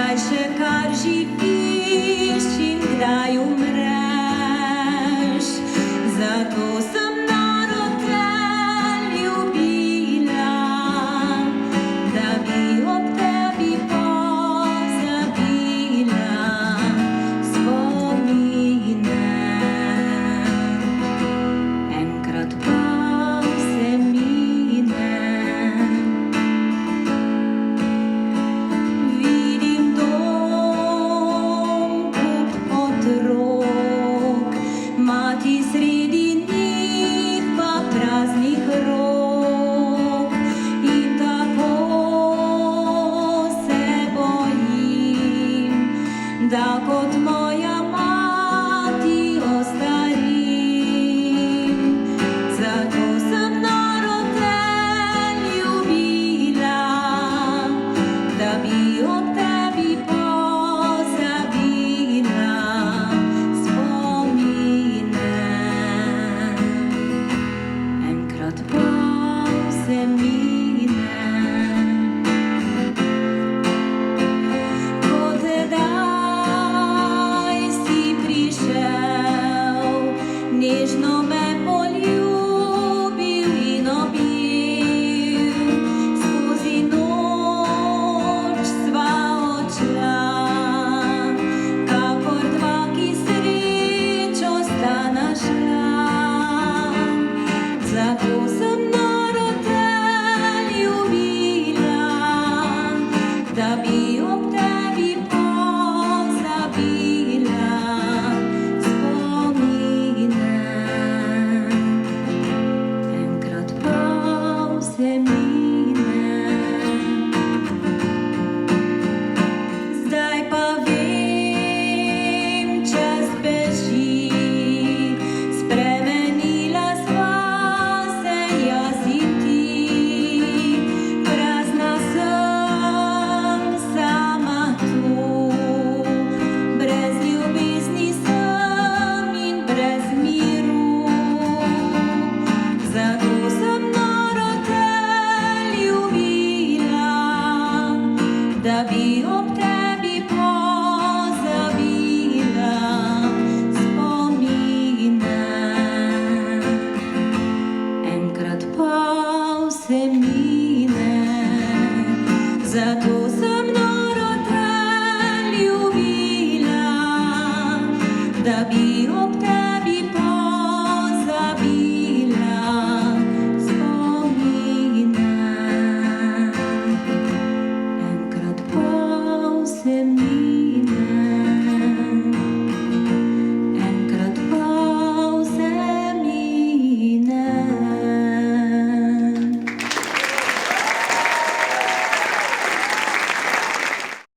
Pogledaj še, kar živiš in kdaj umreš. Zato sem narod te ljubila, da bi ob tebi pozabila spomine. Enkrat pa vse mine. Vidim dom, kup otrok, mati sredi njih pa praznih rok. In tako se bojim, da kot